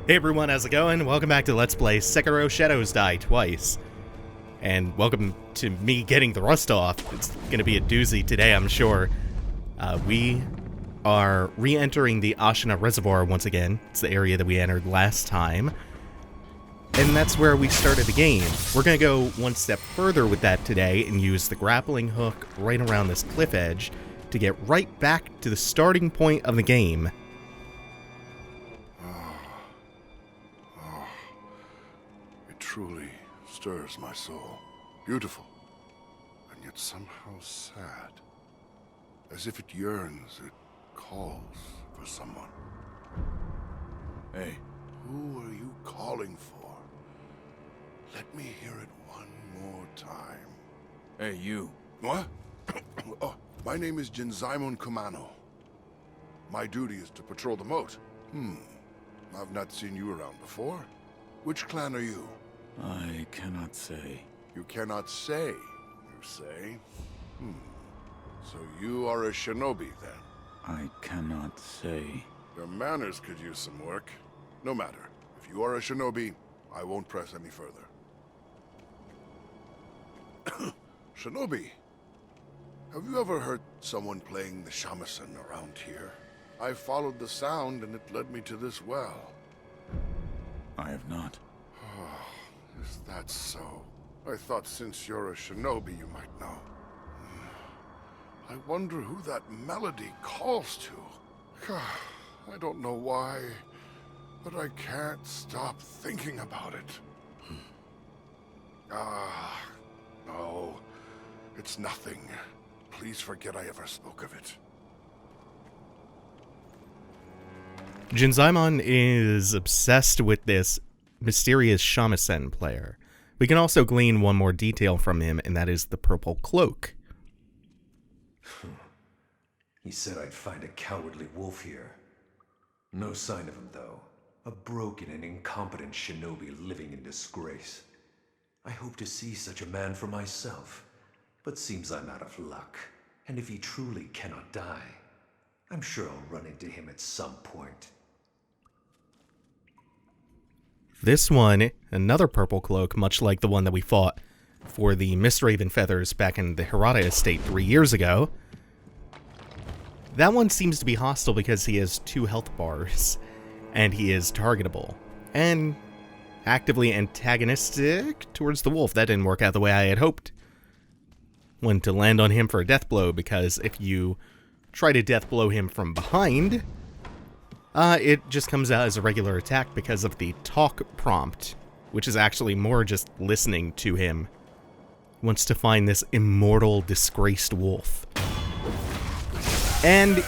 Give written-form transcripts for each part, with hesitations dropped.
Hey everyone, how's it going? Welcome back to Let's Play Sekiro Shadows Die Twice. And welcome to me getting the rust off. It's gonna be a doozy today, I'm sure. We are re-entering the Ashina Reservoir once again. It's the area that we entered last time. And that's where we started the game. We're gonna go one step further with that today and use the grappling hook right around this cliff edge to get right back to the starting point of the game. Truly stirs my soul. Beautiful, and yet somehow sad. As if it yearns, it calls for someone. Hey. Who are you calling for? Let me hear it one more time. Hey, you. What? Oh, my name is Jinzaimon Kumano. My duty is to patrol the moat. I've not seen you around before. Which clan are you? I cannot say. You cannot say, you say? So you are a shinobi, then? I cannot say. Your manners could use some work. No matter. If you are a shinobi, I won't press any further. Shinobi, have you ever heard someone playing the shamisen around here? I followed the sound and it led me to this well. I have not. Is that so? I thought since you're a shinobi you might know. I wonder who that melody calls to. I don't know why, but I can't stop thinking about it. No. It's nothing. Please forget I ever spoke of it. Jinzaimon is obsessed with this mysterious shamisen player. We can also glean one more detail from him, and that is the Purple Cloak. He said I'd find a cowardly wolf here. No sign of him, though. A broken and incompetent shinobi living in disgrace. I hope to see such a man for myself, but seems I'm out of luck. And if he truly cannot die, I'm sure I'll run into him at some point. This one, another Purple Cloak, much like the one that we fought for the Mistraven Feathers back in the Hirata Estate 3 years ago. That one seems to be hostile because he has 2 health bars, and he is targetable, and actively antagonistic towards the wolf. That didn't work out the way I had hoped. Wanted to land on him for a death blow, because if you try to death blow him from behind, it just comes out as a regular attack because of the talk prompt, which is actually more just listening to him. He wants to find this immortal, disgraced wolf. And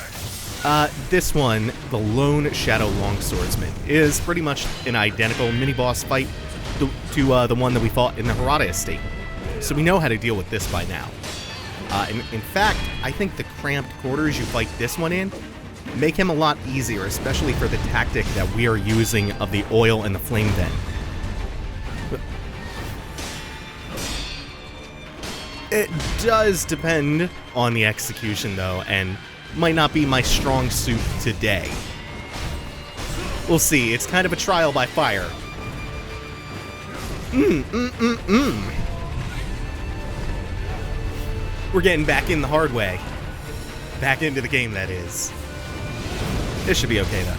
this one, the Lone Shadow Longswordsman, is pretty much an identical mini-boss fight to the one that we fought in the Hirata Estate. So we know how to deal with this by now. In fact, I think the cramped quarters you fight this one in make him a lot easier, especially for the tactic that we are using of the oil and the flame vent. It does depend on the execution, though, and might not be my strong suit today. We'll see. It's kind of a trial by fire. We're getting back in the hard way. Back into the game, that is. This should be okay, though.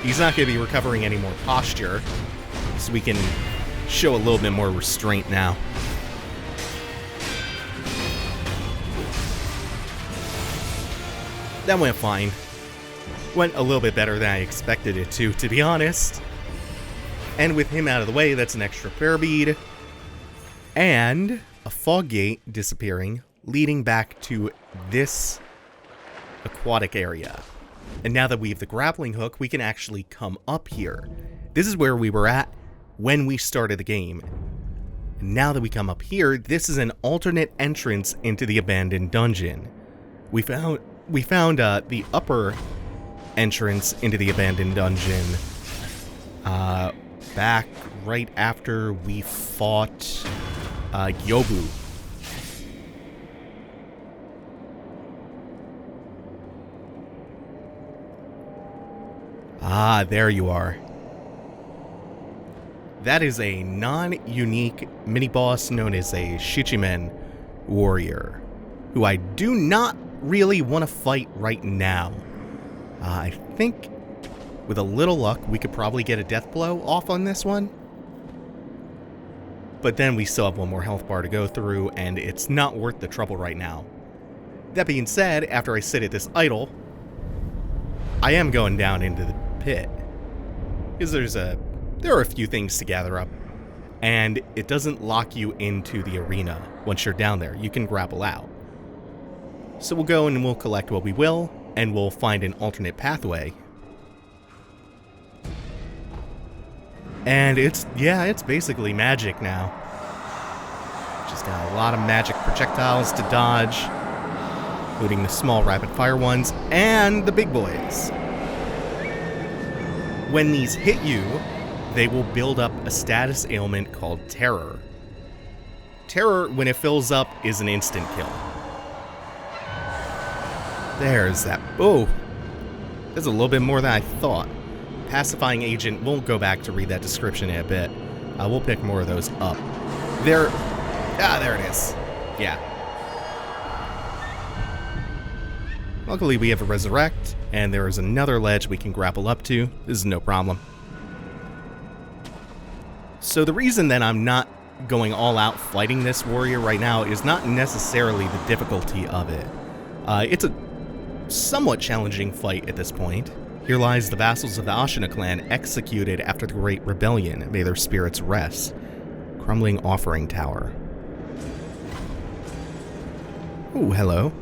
He's not going to be recovering any more posture, so we can show a little bit more restraint now. That went fine. Went a little bit better than I expected it to be honest. And with him out of the way, that's an extra prayer bead. And a fog gate disappearing, leading back to this aquatic area. And now that we have the grappling hook, we can actually come up here. This is where we were at when we started the game. And now that we come up here, this is an alternate entrance into the abandoned dungeon. We found the upper entrance into the abandoned dungeon back right after we fought Yobu. Ah, there you are. That is a non-unique mini-boss known as a Shichimen warrior, who I do not really want to fight right now. I think with a little luck, we could probably get a death blow off on this one. But then we still have one more health bar to go through, and it's not worth the trouble right now. That being said, after I sit at this idol, I am going down into the pit. Because there are a few things to gather up, and it doesn't lock you into the arena once you're down there. You can grapple out. So we'll go and we'll collect what we will, and we'll find an alternate pathway. And it's basically magic now. Just got a lot of magic projectiles to dodge, including the small rapid-fire ones and the big boys. When these hit you, they will build up a status ailment called Terror. Terror, when it fills up, is an instant kill. There's that. Oh, there's a little bit more than I thought. Pacifying agent, we'll go back to read that description in a bit. We'll pick more of those up. There it is. Yeah. Luckily, we have a resurrect, and there is another ledge we can grapple up to. This is no problem. So the reason that I'm not going all out fighting this warrior right now is not necessarily the difficulty of it. It's a somewhat challenging fight at this point. Here lies the vassals of the Ashina clan executed after the Great Rebellion. May their spirits rest. Crumbling offering tower. Oh, hello.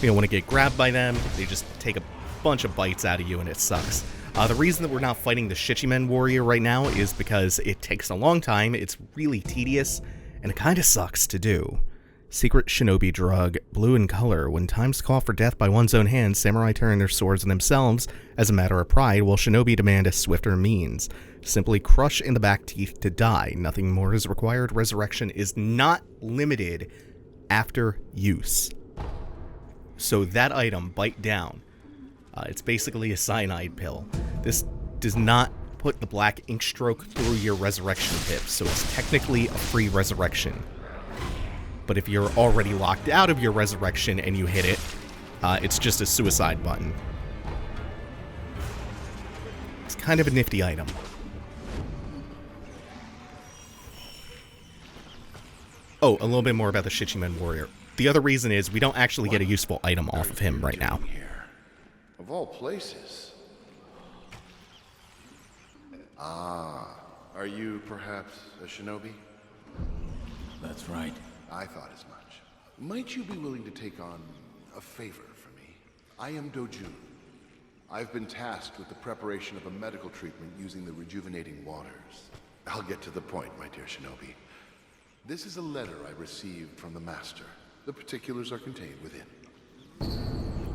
You don't want to get grabbed by them. They just take a bunch of bites out of you and it sucks. The reason that we're not fighting the Shichimen warrior right now is because it takes a long time, it's really tedious, and it kind of sucks to do. Secret shinobi drug, blue in color. When times call for death by one's own hand, samurai turn their swords on themselves as a matter of pride, while shinobi demand a swifter means. Simply crush in the back teeth to die. Nothing more is required. Resurrection is not limited after use. So that item, Bite Down, it's basically a cyanide pill. This does not put the black ink stroke through your resurrection tip, so it's technically a free resurrection. But if you're already locked out of your resurrection and you hit it, it's just a suicide button. It's kind of a nifty item. Oh, a little bit more about the Shichimen warrior. The other reason is we don't actually get a useful item off of him right now. Of all places. Ah, are you perhaps a shinobi? That's right. I thought as much. Might you be willing to take on a favor for me? I am Dojin. I've been tasked with the preparation of a medical treatment using the rejuvenating waters. I'll get to the point, my dear shinobi. This is a letter I received from the master. The particulars are contained within.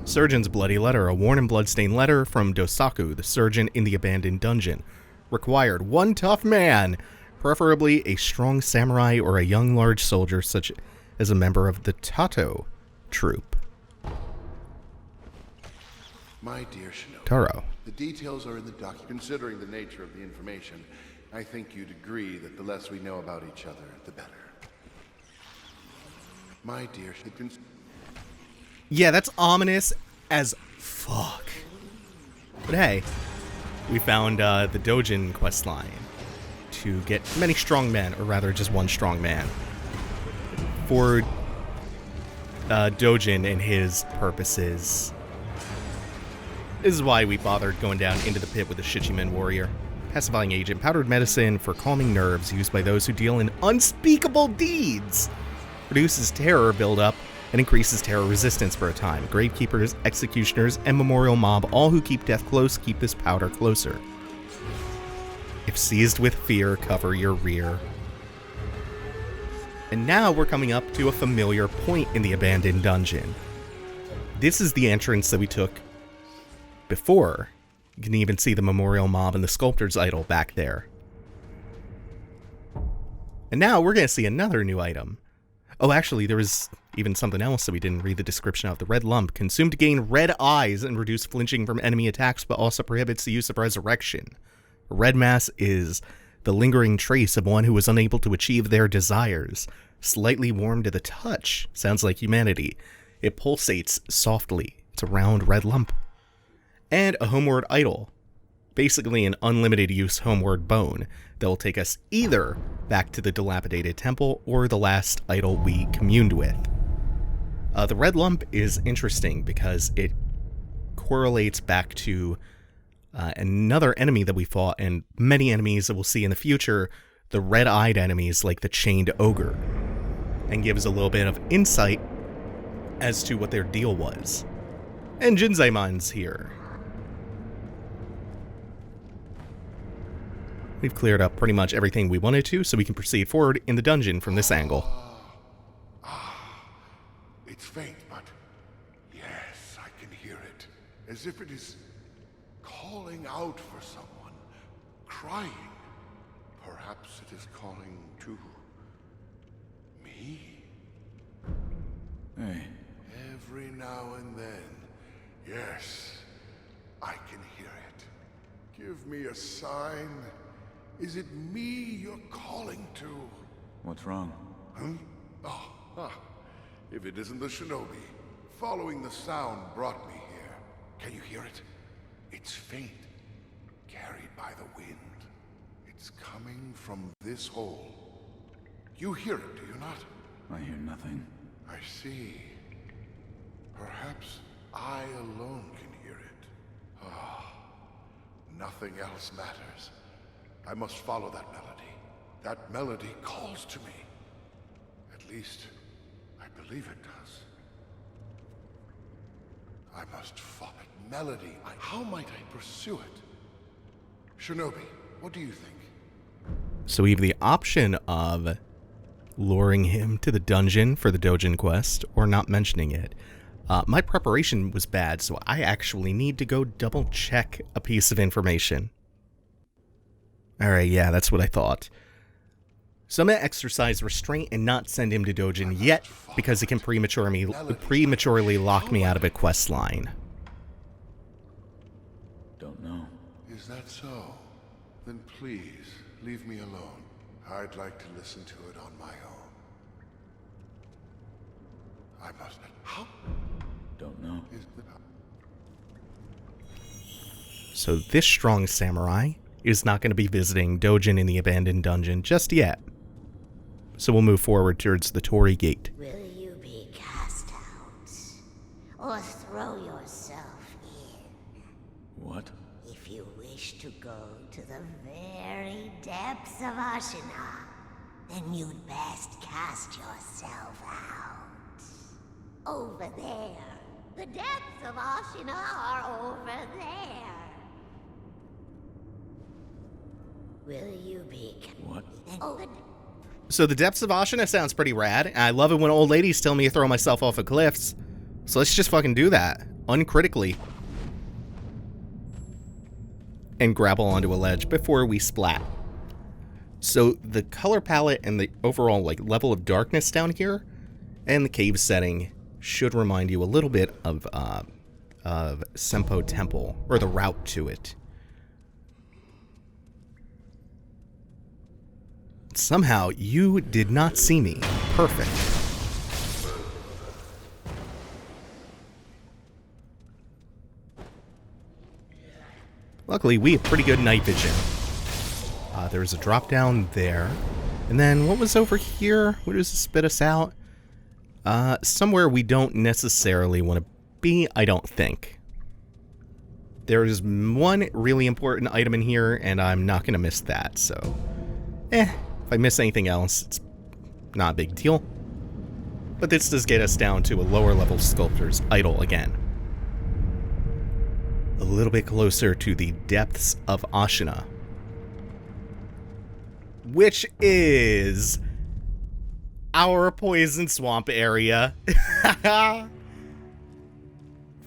Surgeon's bloody letter, a worn and bloodstained letter from Dosaku, the surgeon in the abandoned dungeon. Required one tough man, preferably a strong samurai or a young large soldier such as a member of the Tato troop. My dear shinobi, Taro. the details are in the document. Considering the nature of the information, I think you'd agree that the less we know about each other, the better. My dear, Yeah, that's ominous as fuck. But hey, we found the Dojin Quest line to get many strong men, or rather just one strong man, for Dojin and his purposes. This is why we bothered going down into the pit with the Shichimen warrior. Pacifying agent, powdered medicine for calming nerves used by those who deal in unspeakable deeds. Reduces terror buildup and increases terror resistance for a time. Gravekeepers, executioners, and memorial mob, all who keep death close, keep this powder closer. If seized with fear, cover your rear. And now we're coming up to a familiar point in the abandoned dungeon. This is the entrance that we took before. You can even see the memorial mob and the sculptor's idol back there. And now we're going to see another new item. Oh, actually, there was even something else that we didn't read the description of. The red lump. Consumed to gain red eyes and reduce flinching from enemy attacks, but also prohibits the use of resurrection. Red mass is the lingering trace of one who was unable to achieve their desires. Slightly warm to the touch. Sounds like humanity. It pulsates softly. It's a round red lump. And a homeward idol. Basically an unlimited use homeward bone that will take us either back to the dilapidated temple or the last idol we communed with. The red lump is interesting because it correlates back to another enemy that we fought and many enemies that we'll see in the future, the red-eyed enemies like the chained ogre, and gives a little bit of insight as to what their deal was. And Jinzaimon's here. We've cleared up pretty much everything we wanted to, so we can proceed forward in the dungeon from this angle. It's faint, but yes, I can hear it. As if it is calling out for someone, crying. Perhaps it is calling to me? Hey. Every now and then, yes, I can hear it. Give me a sign. Is it me you're calling to? What's wrong? Huh? If it isn't the shinobi, following the sound brought me here. Can you hear it? It's faint, carried by the wind. It's coming from this hole. You hear it, do you not? I hear nothing. I see. Perhaps I alone can hear it. Nothing else matters. I must follow that melody. That melody calls to me. At least, I believe it does. I must follow it. Melody. How might I pursue it? Shinobi, what do you think? So we have the option of luring him to the dungeon for the Dojin Quest or not mentioning it. My preparation was bad, so I actually need to go double check a piece of information. Alright, yeah, that's what I thought. So I'm going to exercise restraint and not send him to Dojin yet, because it can prematurely lock me out of a quest line. Don't know. Is that so? Then please, leave me alone. I'd like to listen to it on my own. I must... How? Don't know. So this strong samurai is not going to be visiting Dojin in the abandoned dungeon just yet. So we'll move forward towards the Torii Gate. Will you be cast out? Or throw yourself in? What? If you wish to go to the very depths of Ashina, then you'd best cast yourself out. Over there. The depths of Ashina are over there. Will you be... What? So the depths of Ashina sounds pretty rad. I love it when old ladies tell me to throw myself off of cliffs. So let's just fucking do that. Uncritically. And grapple onto a ledge before we splat. So the color palette and the overall level of darkness down here and the cave setting should remind you a little bit of Senpo Temple, or the route to it. Somehow, you did not see me. Perfect. Luckily, we have pretty good night vision. There was a drop down there. And then, what was over here? What does it spit us out? Somewhere we don't necessarily want to be, I don't think. There is one really important item in here, and I'm not going to miss that, so... If I miss anything else, it's not a big deal. But this does get us down to a lower level sculptor's idol again. A little bit closer to the depths of Ashina. Which is our poison swamp area.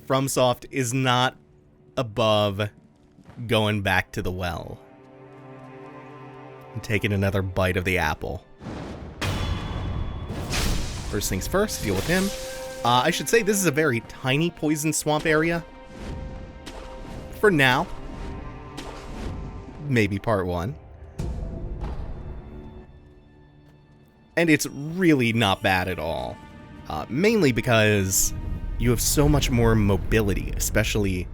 FromSoft is not above going back to the well. And taking another bite of the apple. First things first, deal with him. I should say this is a very tiny poison swamp area. For now. maybe part 1. And it's really not bad at all. Mainly because you have so much more mobility, especially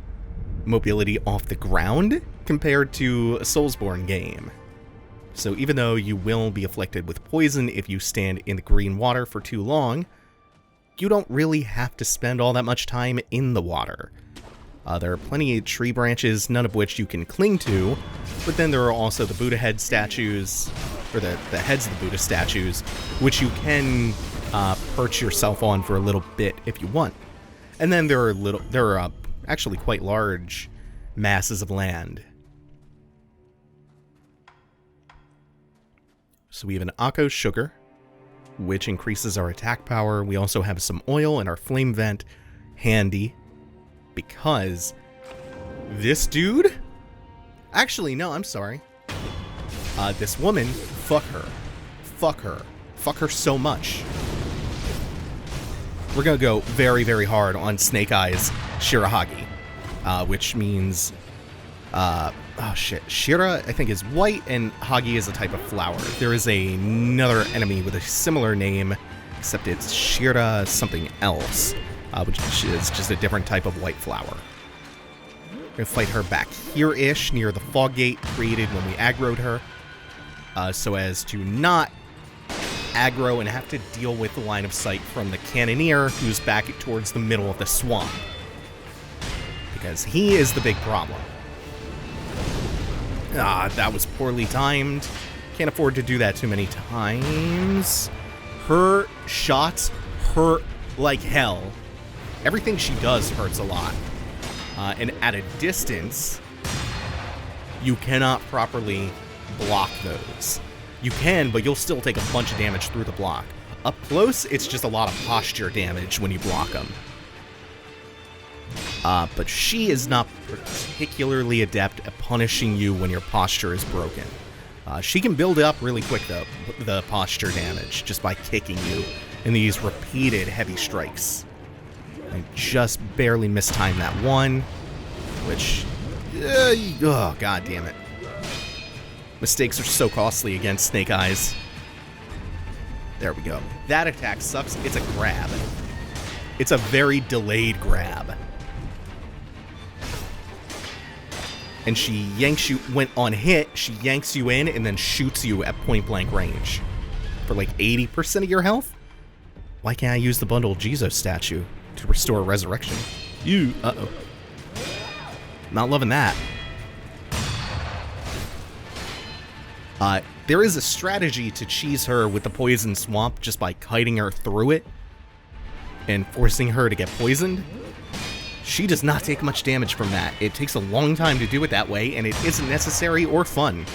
mobility off the ground, compared to a Soulsborne game. So even though you will be afflicted with poison if you stand in the green water for too long, you don't really have to spend all that much time in the water. There are plenty of tree branches, none of which you can cling to, but then there are also the Buddha head statues, or the heads of the Buddha statues, which you can perch yourself on for a little bit if you want. And then there are actually quite large masses of land. So we have an Akko sugar, which increases our attack power. We also have some oil and our flame vent handy, because this dude... Actually, no, I'm sorry. This woman, fuck her. Fuck her. Fuck her so much. We're gonna go very, very hard on Snake Eyes Shirahagi, which means... oh shit. Shira, I think, is white, and Hagi is a type of flower. There is another enemy with a similar name, except it's Shira something else, which is just a different type of white flower. We're gonna fight her back here-ish, near the fog gate created when we aggroed her, so as to not aggro and have to deal with the line of sight from the cannoneer, who's back towards the middle of the swamp. Because he is the big problem. That was poorly timed. Can't afford to do that too many times. Her shots hurt like hell. Everything she does hurts a lot. And at a distance, you cannot properly block those. You can, but you'll still take a bunch of damage through the block. Up close, it's just a lot of posture damage when you block them. But she is not particularly adept at punishing you when your posture is broken. She can build up really quick, though, the posture damage, just by kicking you in these repeated heavy strikes. I just barely mistimed that one, which... oh, god damn it. Mistakes are so costly against Snake Eyes. There we go. That attack sucks. It's a grab. It's a very delayed grab. And she yanks you, when on hit, she yanks you in and then shoots you at point blank range. For like 80% of your health? Why can't I use the bundle Jesus statue to restore resurrection? Uh-oh. Not loving that. There is a strategy to cheese her with the poison swamp just by kiting her through it and forcing her to get poisoned. She does not take much damage from that. It takes a long time to do it that way, and it isn't necessary or fun.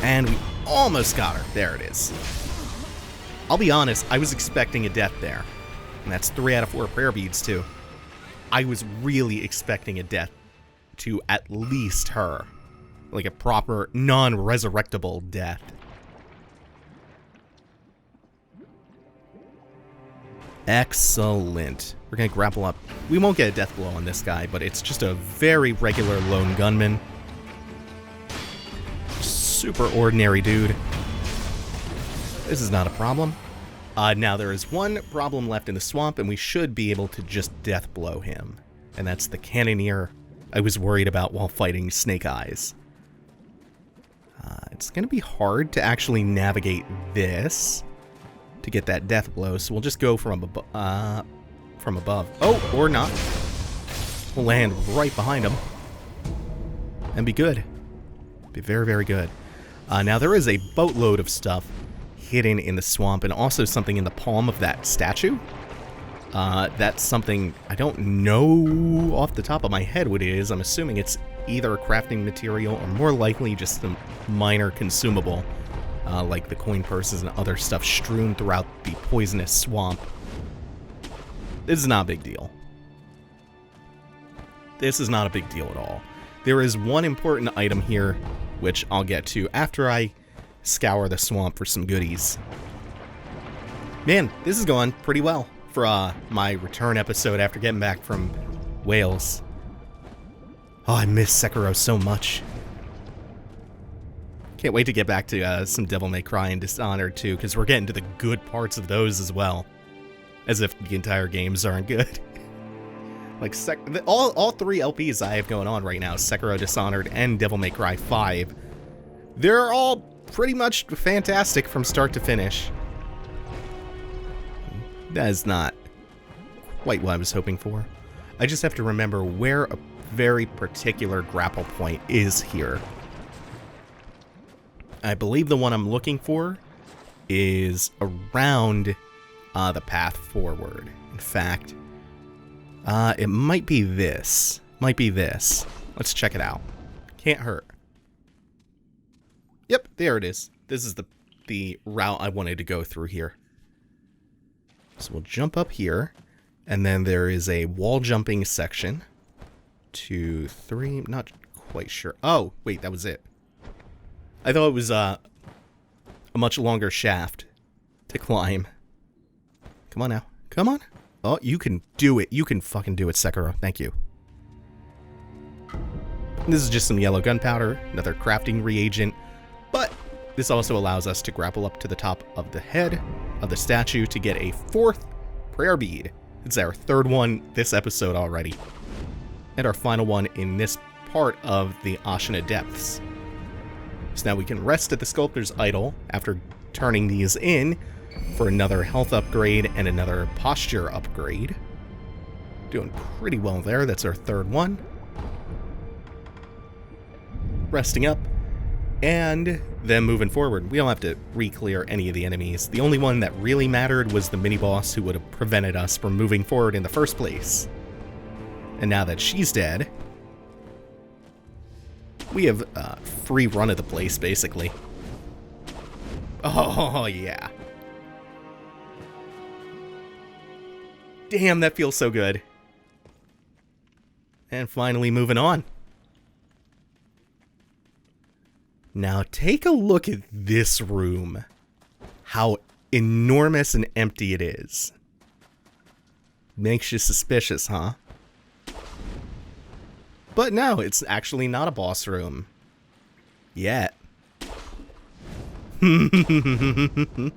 And we almost got her. There it is. I'll be honest, I was expecting a death there. And that's 3 out of 4 prayer beads, too. I was really expecting a death to at least her. Like a proper, non-resurrectable death. Excellent. We're gonna grapple up. We won't get a death blow on this guy, but it's just a very regular lone gunman. Super ordinary dude. This is not a problem. Now there is one problem left in the swamp, and we should be able to just death blow him. And that's the cannoneer I was worried about while fighting Snake Eyes. It's gonna be hard to actually navigate this to get that death blow, so we'll just go from above. Oh, or not. We'll land right behind him and be good. Be very, very good. Now there is a boatload of stuff hidden in the swamp, and also something in the palm of that statue. That's something I don't know off the top of my head what it is. I'm assuming it's either a crafting material or more likely just a minor consumable, like the coin purses and other stuff strewn throughout the poisonous swamp. This is not a big deal. This is not a big deal at all. There is one important item here, which I'll get to after I scour the swamp for some goodies. Man, this is going pretty well for my return episode after getting back from Wales. Oh, I miss Sekiro so much. Can't wait to get back to some Devil May Cry and Dishonored too, because we're getting to the good parts of those as well. As if the entire games aren't good. Like, all 3 LPs I have going on right now, Sekiro, Dishonored, and Devil May Cry 5, they're all pretty much fantastic from start to finish. That is not quite what I was hoping for. I just have to remember where a very particular grapple point is here. I believe the one I'm looking for is around the path forward. In fact, it might be this. Let's check it out. Can't hurt. Yep, there it is. This is the route I wanted to go through here. So we'll jump up here, and then there is a wall jumping section. 2, 3, not quite sure. Oh, wait, that was it. I thought it was a much longer shaft to climb. Come on now. Come on. Oh, you can do it. You can fucking do it, Sekiro. Thank you. This is just some yellow gunpowder, another crafting reagent, but this also allows us to grapple up to the top of the head of the statue to get a 4th prayer bead. It's our 3rd one this episode already. And our final one in this part of the Ashina Depths. So now we can rest at the Sculptor's Idol after turning these in for another health upgrade and another posture upgrade. Doing pretty well there. That's our 3rd one. Resting up. And then moving forward. We don't have to re-clear any of the enemies. The only one that really mattered was the mini-boss who would have prevented us from moving forward in the first place. And now that she's dead, we have free run of the place, basically. Oh, yeah. Damn, that feels so good. And finally moving on. Now take a look at this room. How enormous and empty it is. Makes you suspicious, huh? But no, it's actually not a boss room. Yet. We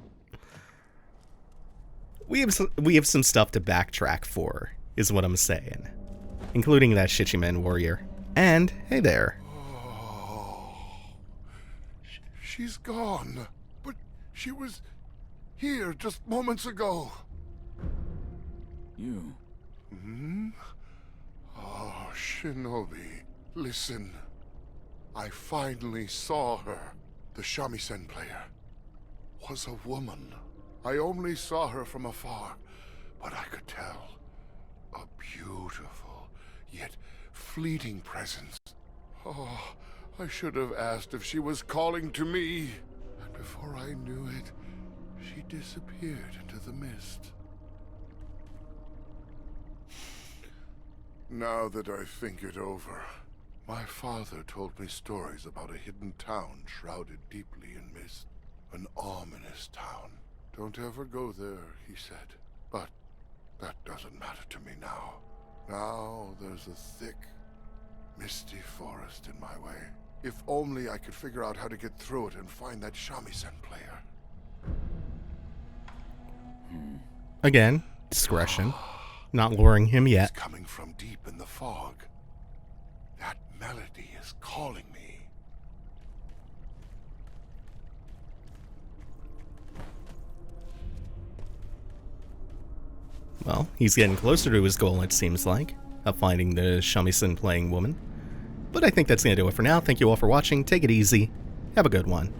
have some stuff to backtrack for, is what I'm saying. Including that Shichimen warrior. And, hey there. She's gone. But she was here just moments ago. You? Hmm? Oh, Shinobi, listen. I finally saw her. The shamisen player was a woman. I only saw her from afar, but I could tell. A beautiful, yet fleeting presence. Oh, I should have asked if she was calling to me. And before I knew it, she disappeared into the mist. Now that I think it over, my father told me stories about a hidden town shrouded deeply in mist. An ominous town. Don't ever go there, he said. But that doesn't matter to me now. Now there's a thick, misty forest in my way. If only I could figure out how to get through it and find that shamisen player. Again, discretion. Not luring him yet. It's coming from deep in the fog. That melody is calling me. Well, he's getting closer to his goal, it seems like, of finding the shamisen playing woman. But I think that's going to do it for now. Thank you all for watching. Take it easy. Have a good one.